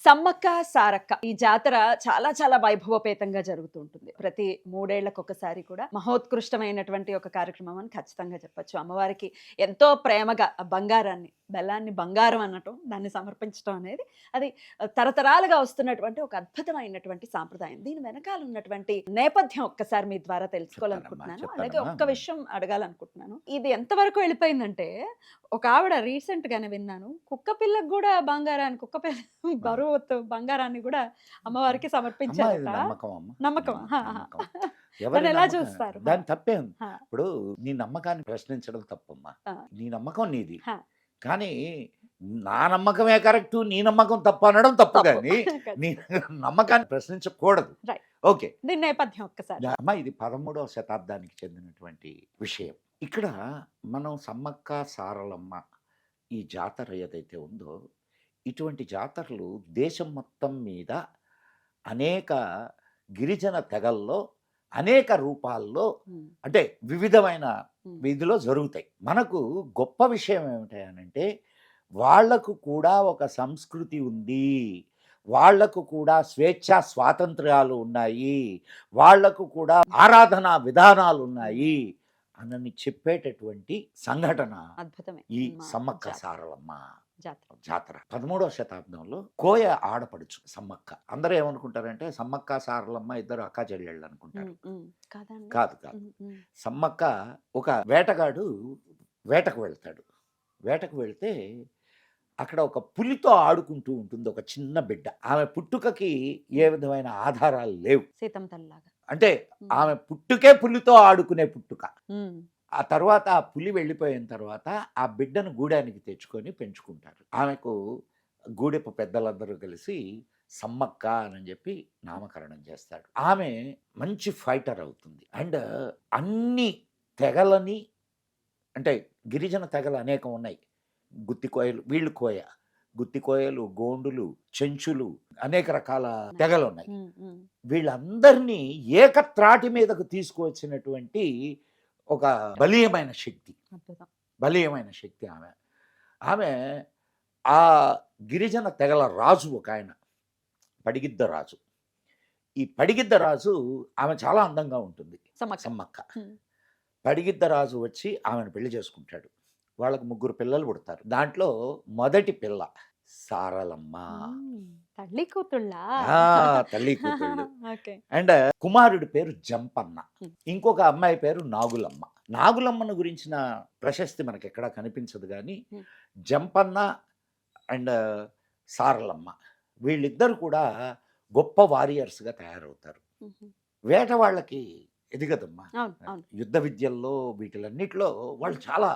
సమ్మక్క సారక్క ఈ జాతర చాలా చాలా వైభవపేతంగా జరుగుతూ ఉంటుంది. ప్రతి 3 ఏళ్లకొకసారి కూడా మహోత్కృష్టమైనటువంటి ఒక కార్యక్రమం అని ఖచ్చితంగా చెప్పొచ్చు. అమ్మవారికి ఎంతో ప్రేమగా ఆ బంగారాన్ని, బెల్లాన్ని బంగారం అనటం, దాన్ని సమర్పించటం అనేది అది తరతరాలుగా వస్తున్నటువంటి ఒక అద్భుతమైనటువంటి సాంప్రదాయం. దీని వెనకాల ఉన్నటువంటి నేపథ్యం ఒక్కసారి మీ ద్వారా తెలుసుకోవాలనుకుంటున్నాను. అలాగే ఒక్క విషయం అడగాలనుకుంటున్నాను. ఇది ఎంతవరకు వెళ్ళిపోయిందంటే ఒక ఆవిడ రీసెంట్ గానే విన్నాను. కుక్క పిల్లకు కూడా బంగారాన్ని కుక్క పిల్ల బరువు బంగారాన్ని కూడా అమ్మవారికి సమర్పించారట. నమ్మకం అమ్మ. నమ్మకం. నమ్మకం. ఎవరి దాన్ని ఎలా నమ్మకం చూస్తారు? దాని తప్పే ఉంది. ఆ, ఇప్పుడు నీ నమ్మకాన్ని ప్రశ్నించడం తప్పమ్మా. ఆ, నీ నమ్మకం నీది. ఆ. కానీ నా నమ్మకమే కరెక్ట్, నీ నమ్మకం తప్పు అనడం తప్పు. తప్పు. కానీ నీ నమ్మకాన్ని ప్రశ్నించకూడదు. Right. ఓకే దీని నేపథ్యం ఒక్కసారి. అమ్మా, ఇది 13వ శతాబ్దానికి చెందినటువంటి విషయం. ఇక్కడ మనం సమ్మక్క సారలమ్మ ఈ జాతర ఏదైతే ఉందో, ఇటువంటి జాతరలు దేశం మొత్తం మీద అనేక గిరిజన తెగల్లో అనేక రూపాల్లో ఉమ్, అంటే వివిధమైన ఉమ్, వీధిలో జరుగుతాయి. మనకు గొప్ప విషయం ఏమిటంటే వాళ్లకు కూడా ఒక సంస్కృతి ఉంది, వాళ్లకు కూడా స్వేచ్ఛా స్వాతంత్ర్యాలు ఉన్నాయి, వాళ్లకు కూడా ఆరాధనా విధానాలు ఉన్నాయి అని చెప్పేటటువంటి సంఘటన అద్భుతమే ఈ మా సమ్మక్క జాతర. సారలమ్మ జాతర. జాతర. 13వ శతాబ్దంలో కోయ ఆడపడుచు సమ్మక్క. అందరూ ఏమనుకుంటారంటే సమ్మక్క సారలమ్మ ఇద్దరు అక్కా చెల్లెళ్ళు అనుకుంటారు. కాదండి. కాదు కాదు. ఉమ్, ఉమ్, సమ్మక్క ఒక వేటగాడు వేటకు వెళ్తాడు. వేటకు వెళ్తే అక్కడ ఒక పులితో ఆడుకుంటూ ఉంటుంది ఒక చిన్న బిడ్డ. ఆమె పుట్టుకకి ఏ విధమైన ఆధారాలు లేవు. సీతం తల్లిలాగా. అంటే ఉమ్, ఆమె పుట్టుకే పులితో ఆడుకునే పుట్టుక. ఉమ్, ఆ తర్వాత ఆ పులి వెళ్ళిపోయిన తర్వాత ఆ బిడ్డను గూడానికి తెచ్చుకొని పెంచుకుంటారు. ఆమెకు గూడెపు పెద్దలందరూ కలిసి సమ్మక్క అని చెప్పి నామకరణం చేస్తాడు. ఆమె మంచి ఫైటర్ అవుతుంది. అండ్ అన్ని తెగలని, అంటే గిరిజన తెగలు అనేకం ఉన్నాయి. గుత్తి కోయలు, వీళ్ళు కోయ, గుత్తి కోయలు, గోండులు, చెంచులు, అనేక రకాల తెగలు ఉన్నాయి. ఉమ్, ఉమ్, వీళ్ళందరినీ ఏకత్రాటి మీదకు తీసుకువచ్చినటువంటి ఒక బలీయమైన శక్తి. అద్భుతం. బలీయమైన శక్తి ఆమె. ఆమె ఆ గిరిజన తెగల రాజు ఒక ఆయన, పడిగిద్ద రాజు. ఈ పడిగిద్ద రాజు ఆమె చాలా అందంగా ఉంటుంది. సమ్మక్క. సమ్మక్క. ఉమ్, పడిగిద్ద రాజు వచ్చి ఆమెను పెళ్లి చేసుకుంటాడు. వాళ్ళకు 3 పిల్లలు పుడతారు. దాంట్లో మొదటి పిల్ల సారలమ్మ. ఉమ్, తల్లి కూతుళ్ళా? ఆ, తల్లి కూతుళ్ళు. ఓకే. అండ్ కుమారుడి పేరు జంపన్న. Hmm. ఇంకొక అమ్మాయి పేరు నాగులమ్మ. నాగులమ్మను గురించిన ప్రశస్తి మనకి ఎక్కడా కనిపించదు. కానీ Hmm. జంపన్న అండ్ సారలమ్మ వీళ్ళిద్దరు కూడా గొప్ప వారియర్స్గా తయారవుతారు. ఉహు. వేట వాళ్ళకి ఎదిగదమ్మా. అవును, అవును. యుద్ధ విద్యల్లో వీటిలన్నిటిలో వాళ్ళు చాలా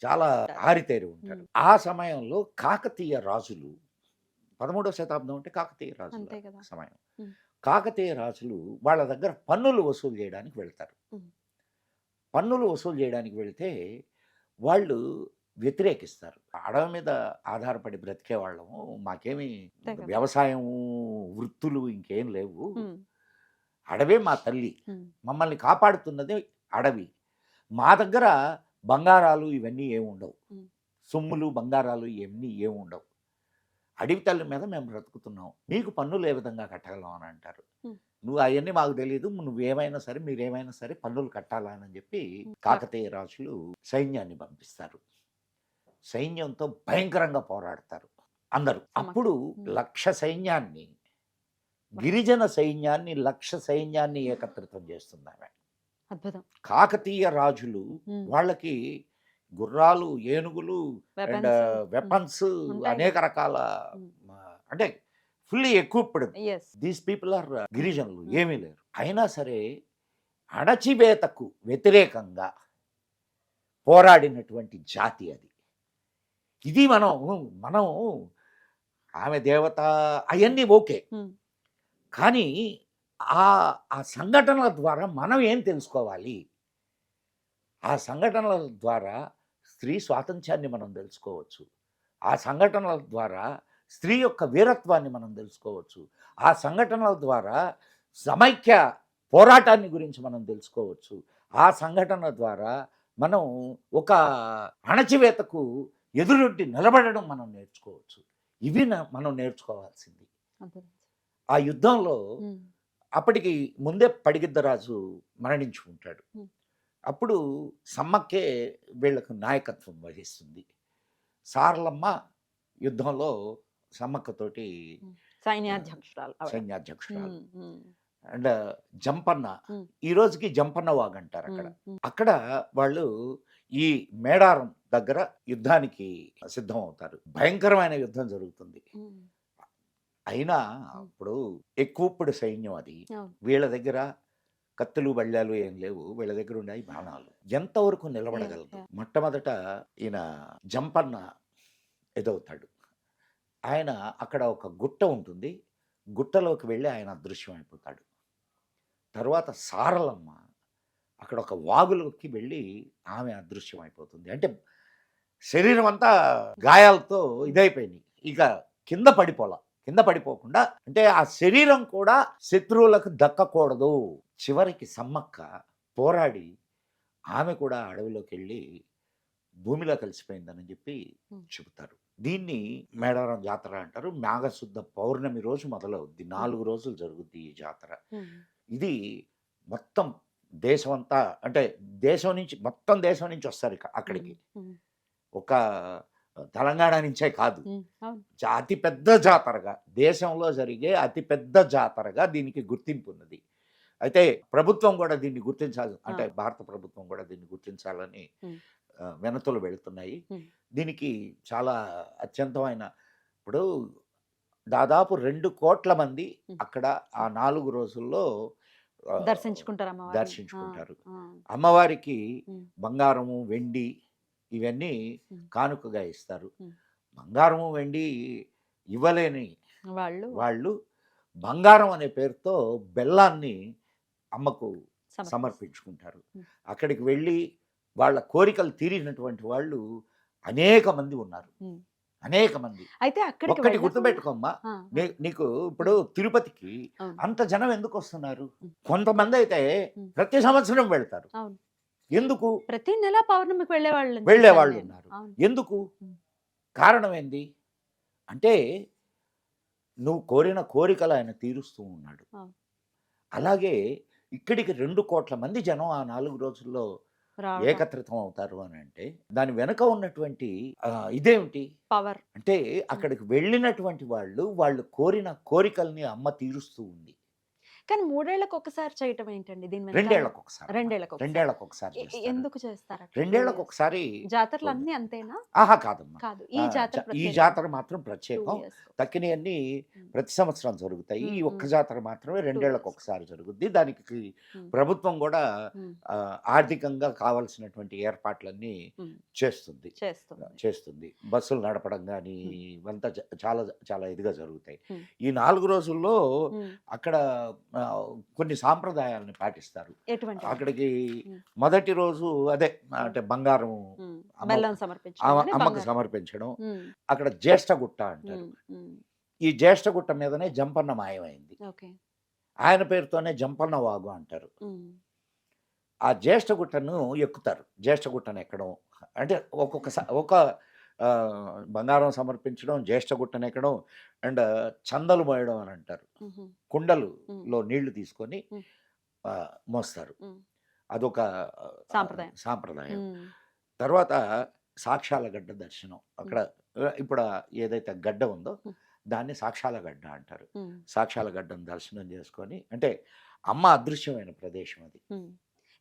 చాలా ఆరితేరి ఉంటారు. ఆ సమయంలో కాకతీయ రాజులు, 13వ శతాబ్దం అంటే కాకతీయ రాజుల అంతే కదా. సమయం. ఉమ్. కాకతీయ రాజులు వాళ్ళ దగ్గర పన్నులు వసూలు చేయడానికి వెళ్తారు. ఉమ్. పన్నులు వసూలు చేయడానికి వెళ్తే వాళ్ళు వ్యతిరేకిస్తారు. అడవి మీద ఆధారపడి బ్రతికే వాళ్ళము, మాకేమి అంతే కదా. వ్యవసాయము, వృత్తులు ఇంకేం లేవు, ఉమ్, అడవే మా తల్లి, ఉమ్, మమ్మల్ని కాపాడుతున్నది అడవి, మా దగ్గర బంగారాలు ఇవన్నీ ఏముండవు, ఉమ్, సొమ్ములు బంగారాలు ఇవన్నీ ఏముండవు, అడవి తల్లి మీద మేము బ్రతుకుతున్నాం, మీకు పన్నులు ఏ విధంగా కట్టగలం అని అంటారు. ఉమ్. నువ్వు అవన్నీ మాకు తెలియదు, నువ్వేమైనా సరే మీరేమైనా సరే పన్నులు కట్టాలా అని చెప్పి కాకతీయ రాజులు సైన్యాన్ని పంపిస్తారు. సైన్యంతో భయంకరంగా పోరాడతారు అందరూ. అప్పుడు 1,00,000 సైన్యాన్ని, గిరిజన సైన్యాన్ని, 1,00,000 సైన్యాన్ని ఏకత్రితం చేస్తుంది ఆమె. అద్భుతం. కాకతీయ రాజులు ఉమ్, వాళ్ళకి గుర్రాలు, ఏనుగులు అండ్ weapons. వెపన్స్, ఉంటాయి అనేక కదా. రకాల ఉమ్. అంటే fully equipped. Yes. These people are గిరిజనులు, ఏమీ లేరు. అయినా సరే అణచివేతకు వ్యతిరేకంగా పోరాడినటువంటి జాతి అది. ఇది మనం మనం ఆమె దేవత అవన్నీ ఓకే, ఉమ్, కానీ ఆ ఆ సంఘటనల ద్వారా మనం ఏం తెలుసుకోవాలి? ఆ సంఘటనల ద్వారా స్త్రీ స్వాతంత్ర్యాన్ని మనం తెలుసుకోవచ్చు. ఆ సంఘటనల ద్వారా స్త్రీ యొక్క వీరత్వాన్ని మనం తెలుసుకోవచ్చు. ఆ సంఘటనల ద్వారా సమైక్య పోరాటాన్ని గురించి మనం తెలుసుకోవచ్చు. ఆ సంఘటన ద్వారా మనం ఒక అణచివేతకు ఎదురొడ్డి నిలబడడం మనం నేర్చుకోవచ్చు. ఇవి మనం నేర్చుకోవాల్సింది. అదే. ఆ యుద్ధంలో ఉమ్, అప్పటికి ముందే పడిగిద్దరాజు మరణించుకుంటాడు. ఉమ్, అప్పుడు సమ్మక్కే వీళ్ళకు నాయకత్వం వహిస్తుంది. సారలమ్మ యుద్ధంలో సమ్మక్కతోటి ఉమ్. ఆ, సైన్యాధ్యక్షురాలు ఆవిడ. సైన్యాధ్యక్షురాలు. ఉమ్, ఉమ్, అండ్ జంపన్న, ఉమ్, ఈ రోజుకి జంపన్న వాగ్ అంటారు అక్కడ. ఉమ్, ఉమ్, అక్కడ వాళ్ళు ఈ మేడారం దగ్గర యుద్ధానికి సిద్ధం అవుతారు. భయంకరమైన యుద్ధం జరుగుతుంది. ఉమ్, అయినా ఉమ్. ఇప్పుడు ఎక్కువప్పుడు సైన్యం అది. అవును. వీళ్ళ దగ్గర కత్తులు బళ్ళాలు ఏం లేవు. వీళ్ళ దగ్గర ఉన్నాయి బాణాలు. ఎంతవరకు నిలబడగలదు? Yeah, yeah. మొట్టమొదట ఈయన జంపన్న ఎదవుతాడు. ఆయన అక్కడ ఒక గుట్ట ఉంటుంది. గుట్టలోకి వెళ్ళి ఆయన అదృశ్యం అయిపోతాడు. తర్వాత సారలమ్మ అక్కడ ఒక వాగులోకి వెళ్ళి ఆమె అదృశ్యం అయిపోతుంది. అంటే శరీరం అంతా గాయాలతో ఇదైపోయింది. ఇక కింద పడిపోలా. కింద పడిపోకుండా అంటే ఆ శరీరం కూడా శత్రువులకు దక్కకూడదు. చివరికి సమ్మక్క పోరాడి ఆమె కూడా అడవిలోకి వెళ్ళి భూమిలో కలిసిపోయిందని చెప్పి చెబుతారు. దీన్ని మేడారం జాతర అంటారు. మాఘశుద్ధ పౌర్ణమి రోజు మొదలవుద్ది. 4 రోజులు జరుగుద్ది ఈ జాతర. ఉమ్, ఇది మొత్తం దేశమంతా అంటే మొత్తం దేశం నుంచి వస్తారు అక్కడికి. ఉమ్, ఒక తెలంగాణ నుంచే కాదు. ఉమ్, అవును. అతి పెద్ద జాతరగా దేశంలో జరిగే అతి పెద్ద జాతరగా దీనికి గుర్తింపు ఉన్నది. అయితే ప్రభుత్వం కూడా దీన్ని గుర్తించాలి. అంటే భారత ప్రభుత్వం కూడా దీన్ని గుర్తించాలని ఉమ్, వినతులు వెళుతున్నాయి. ఉమ్, దీనికి చాలా అత్యంతమైన ఇప్పుడు దాదాపు 2 కోట్ల మంది అక్కడ ఆ 4 రోజుల్లో దర్శించుకుంటారు అమ్మవారిని. దర్శించుకుంటారు. ఆ, అమ్మవారికి ఉమ్, బంగారము, వెండి ఇవన్నీ ఉమ్. కానుకగా ఇస్తారు. ఉమ్. బంగారము, వెండి ఇవ్వలేని వాళ్ళు వాళ్ళు బంగారం అనే పేరుతో బెల్లాన్ని అమ్మకు సమర్పించుకుంటారు. ఉమ్. అక్కడికి వెళ్ళి వాళ్ళ కోరికలు తీరినటువంటి వాళ్ళు అనేక మంది ఉన్నారు. ఉమ్. అనేక మంది. అయితే అక్కడికి ఒక్కటి వెళ్ళకుండా- గుర్తుపెట్టుకోమ్మా, ఆ, నీకు ఇప్పుడు తిరుపతికి అవును. అంత జనం ఎందుకు వస్తున్నారు? ఉమ్. కొంతమంది అయితే ఉమ్. ప్రతి సంవత్సరం వెళ్తారు. అవును. ఎందుకు? ప్రతి నెల పౌర్ణమికి వెళ్ళేవాళ్ళు వెళ్ళేవాళ్ళు చూశాను నేను. ఉన్నారు. అవును. ఎందుకు? ఉమ్. కారణం ఏంది అంటే నువ్వు కోరిన కోరికలు ఆయన తీరుస్తూ ఉన్నాడు. అవును. అలాగే ఇక్కడికి 2 కోట్ల మంది జనం ఆ 4 రోజుల్లో రావడం. ఏకత్రితం అవుతారు అని అంటే దాని వెనుక ఉన్నటువంటి ఇదేమిటి పవర్. అంటే అక్కడికి వెళ్ళినటువంటి వాళ్ళు కోరిన కోరికల్ని అమ్మ తీరుస్తూ ఉంది. కానీ 3 ఏళ్లకు ఒకసారి చేయటం ఏంటండి దీని వెనకాల? 2 ఏళ్లకు ఒకసారి. 2 ఏళ్లకు ఒకసారి. 2 ఏళ్లకు ఒకసారి చేస్తారు. ఎందుకు చేస్తారు అట్లా? 2 ఏళ్లకు ఒకసారి. జాతరలు అన్ని అంతేనా? ఆహా కాదమ్మా. కాదు, ఈ జాతర ఈ ప్రత్యేకం. జాతర మాత్రం 2 ప్రత్యేకం. years. తక్కినవన్నీ ఉమ్. ప్రతి సంవత్సరం జరుగుతాయి. ఈ ఒక్క జాతర మాత్రమే 2 ఏళ్లకు years. ఒకసారి జరుగుద్ది. దానికి ఉమ్. ప్రభుత్వం కూడా ఉమ్. ఆర్థికంగా కావాల్సినటువంటి ఏర్పాట్లన్నీ ఉమ్. చేస్తుంది. చేస్తుంది. బస్సులు నడపడం కానీ ఇవంతా చాలా చాలా ఇదిగా జరుగుతాయి. ఉమ్. ఈ 4 రోజుల్లో ఉమ్. అక్కడ కొన్ని సాంప్రదాయాలను పాటిస్తారు. ఎటువంటి? అక్కడికి ఉమ్. మొదటి రోజు అదే అంటే బంగారం ఉమ్. అమ్మ- బెల్లం సమర్పించడం. అమ్మకు బంగారం. సమర్పించడం. ఉమ్. అక్కడ జ్యేష్ఠగుట్ట అంటారు. ఉమ్. ఉమ్. ఈ జ్యేష్ఠగుట్ట మీదనే జంపన్న మాయమైంది. ఓకే. ఆయన పేరుతోనే జంపన్న వాగు అంటారు. ఉమ్. ఆ జ్యేష్ఠగుట్టను ఎక్కుతారు. జ్యేష్ఠగుట్టను ఎక్కడం అంటే ఒక బంగారం సమర్పించడం, జ్యేష్ఠగుట్టను ఎక్కడం అండ్ చందలు మోయడం అని అంటారు. ఉహు. కుండలులో నీళ్లు తీసుకొని ఉమ్. మోస్తారు. ఉమ్. అదొక సాంప్రదాయం. ఉమ్. తర్వాత సాక్షాల గడ్డ దర్శనం. అక్కడ ఇప్పుడు ఏదైతే గడ్డ ఉందో ఉమ్. దాన్ని సాక్షాల గడ్డ అంటారు. ఉమ్. సాక్షాల గడ్డను దర్శనం చేసుకొని అంటే అమ్మ అదృశ్యమైన ప్రదేశం అది. ఉమ్.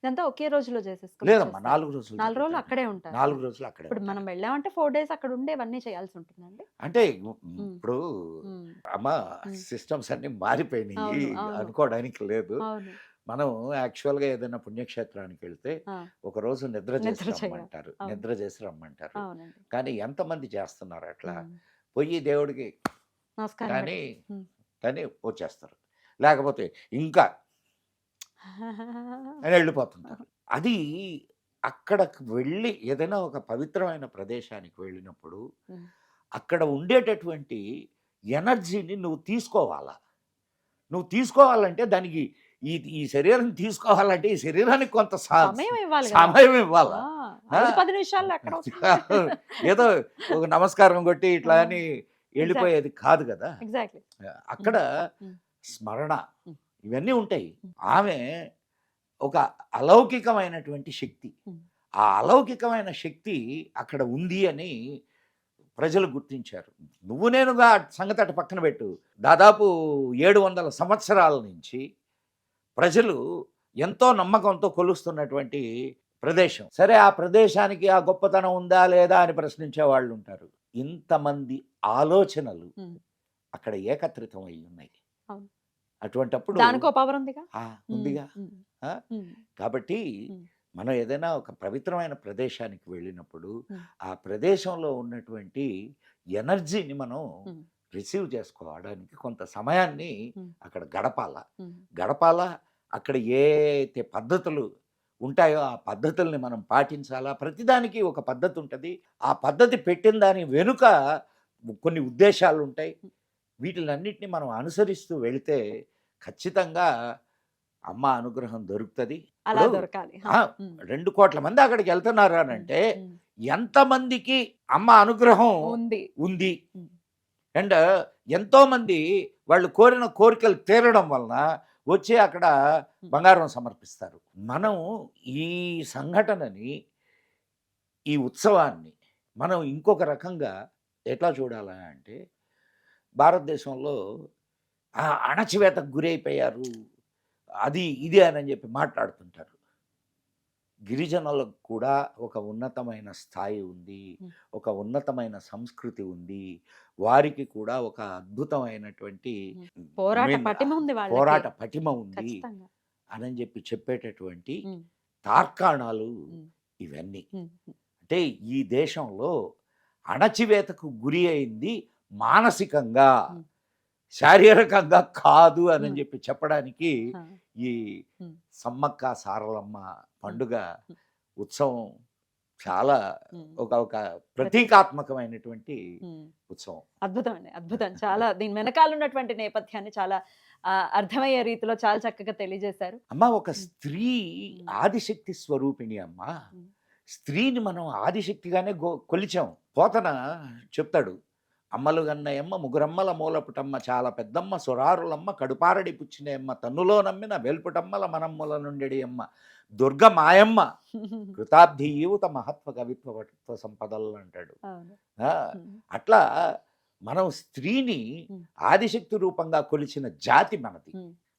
ఇదంతా ఒకే రోజులో చేసేసుకోవాలి. లేదమ్మా 4 రోజులు 4 రోజులు జరుగుతాయి. అక్కడే ఉంటారు. 4 రోజులు అక్కడే ఇప్పుడు మనం ఉంటారు. వెళ్ళామంటే 4 days అక్కడ ఉండేవన్నీ చేయాల్సి ఉంటుందండి. అంటే ఇప్పుడు ఉమ్. అమ్మ సిస్టమ్స్ అన్ని మారిపోయినాయి అవును, అవును. అనుకోవడానికి లేదు. అవును. మనం యాక్చువల్గా ఏదైనా పుణ్యక్షేత్రానికి వెళ్తే ఆ, ఒక రోజు నిద్ర చేసి నిద్ర చేయాలి. రమ్మంటారు. అవును. నిద్ర చేసి రమ్మంటారు. అవునండి. కానీ ఎంతమంది చేస్తున్నారు అట్లా? ఉమ్. పోయి దేవుడికి నమస్కారం కానీ పెట్టి. ఉమ్. కానీ వచ్చేస్తారు. లేకపోతే ఇంకా అని వెళ్ళిపోతుంటారు. అది అక్కడికి వెళ్ళి ఏదైనా ఒక పవిత్రమైన ప్రదేశానికి వెళ్ళినప్పుడు ఉమ్. అక్కడ ఉండేటటువంటి ఎనర్జీని నువ్వు తీసుకోవాలా. నువ్వు తీసుకోవాలంటే దానికి ఈ శరీరం తీసుకోవాలంటే ఈ శరీరానికి కొంత సమయం ఇవ్వాలి కదా. సమయం ఇవ్వాలా. ఆ, 5-10 నిమిషాల్లో ఎక్కడ అవుతుంది? ఏదో ఒక నమస్కారం కొట్టి ఇట్లా అని వెళ్ళిపోయేది కాదు కదా. ఎగ్జాక్ట్లీ. అక్కడ స్మరణ ఇవన్నీ ఉంటాయి. ఆమె ఒక అలౌకికమైనటువంటి శక్తి. ఆ అలౌకికమైన శక్తి అక్కడ ఉంది అని ప్రజలు గుర్తించారు. నువ్వు నేనుగా సంగతి అటు పక్కన పెట్టు. దాదాపు 700 సంవత్సరాల నుంచి ప్రజలు ఎంతో నమ్మకంతో కొలుస్తున్నటువంటి ప్రదేశం. సరే, ఆ ప్రదేశానికి ఆ గొప్పతనం ఉందా లేదా అని ప్రశ్నించే వాళ్ళు ఉంటారు. ఇంతమంది ఆలోచనలు అక్కడ ఏకత్రితం అయి ఉన్నాయి. అవును. అటువంటప్పుడు దానికో పవర్ ఉందిగా. ఉందిగా. కాబట్టి మనం ఏదైనా ఒక పవిత్రమైన ప్రదేశానికి వెళ్ళినప్పుడు ఆ ప్రదేశంలో ఉన్నటువంటి ఎనర్జీని మనం రిసీవ్ చేసుకోవడానికి కొంత సమయాన్ని అక్కడ గడపాల. అక్కడ ఏ అయితే పద్ధతులు ఉంటాయో ఆ పద్ధతుల్ని మనం పాటించాలా. ప్రతిదానికి ఒక పద్ధతి ఉంటుంది. ఆ పద్ధతి పెట్టిన దాని వెనుక కొన్ని ఉద్దేశాలు ఉంటాయి. వీటిలన్నిటిని మనం అనుసరిస్తూ వెళితే ఖచ్చితంగా అమ్మ అనుగ్రహం దొరుకుతుంది. అలా దొరకాలి. 2 కోట్ల మంది అక్కడికి వెళ్తున్నారు అని అంటే ఎంతమందికి అమ్మ అనుగ్రహం ఉంది అండ్ ఎంతో మంది వాళ్ళు కోరిన కోరికలు తీరడం వలన వచ్చి అక్కడ బంగారం సమర్పిస్తారు. మనం ఈ సంఘటనని, ఈ ఉత్సవాన్ని మనం ఇంకొక రకంగా ఎట్లా చూడాలా అంటే, భారతదేశంలో అణచివేతకు గురైపోయారు, అది ఇది అని చెప్పి మాట్లాడుతుంటారు. గిరిజనులకు కూడా ఒక ఉన్నతమైన స్థాయి ఉంది, ఒక ఉన్నతమైన సంస్కృతి ఉంది. వారికి కూడా ఒక అద్భుతమైనటువంటి పోరాట పటిమ ఉంది అని చెప్పి చెప్పేటటువంటి తార్కాణాలు ఇవన్నీ. అంటే ఈ దేశంలో అణచివేతకు గురి అయింది మానసికంగా, శారీరకంగా కాదు అని చెప్పి చెప్పడానికి ఈ సమ్మక్క సారలమ్మ పండుగ ఉత్సవం చాలా ఒక ప్రతీకాత్మకమైనటువంటి ఉత్సవం. అద్భుతం అండి, అద్భుతం. చాలా దీని వెనకాల ఉన్నటువంటి నేపథ్యాన్ని చాలా అర్థమయ్యే రీతిలో చాలా చక్కగా తెలియజేశారు. అమ్మ, ఒక స్త్రీ ఆదిశక్తి స్వరూపిణి అమ్మ. స్త్రీని మనం ఆదిశక్తిగానే కొలిచాం. పోతన చెప్తాడు, అమ్మలు గన్నయమ్మ ముగురమ్మల మూలపుటమ్మ చాలా పెద్దమ్మ సురారులమ్మ కడుపారడి పుచ్చినయమ్మ తన్నులో నమ్మిన వెల్పుటమ్మల మనమ్మల నుండెడి అమ్మ దుర్గ మాయమ్మ కృతాబ్ధి యువత మహత్వ కవిత్వ వటుత్వ సంపదలు అంటాడు. అట్లా మనం స్త్రీని ఆదిశక్తి రూపంగా కొలిచిన జాతి మనది.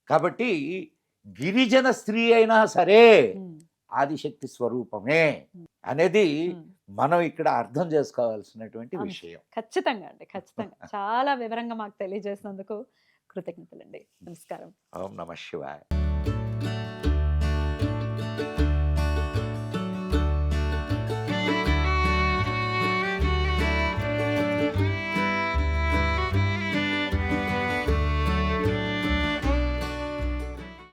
కాబట్టి గిరిజన స్త్రీ అయినా సరే ఆదిశక్తి స్వరూపమే అనేది మనం ఇక్కడ అర్థం చేసుకోవాల్సినటువంటి విషయం. ఖచ్చితంగా అండి, ఖచ్చితంగా. చాలా వివరంగా మాకు తెలియజేసినందుకు కృతజ్ఞతలండి. నమస్కారం. ఓం నమః శివాయ.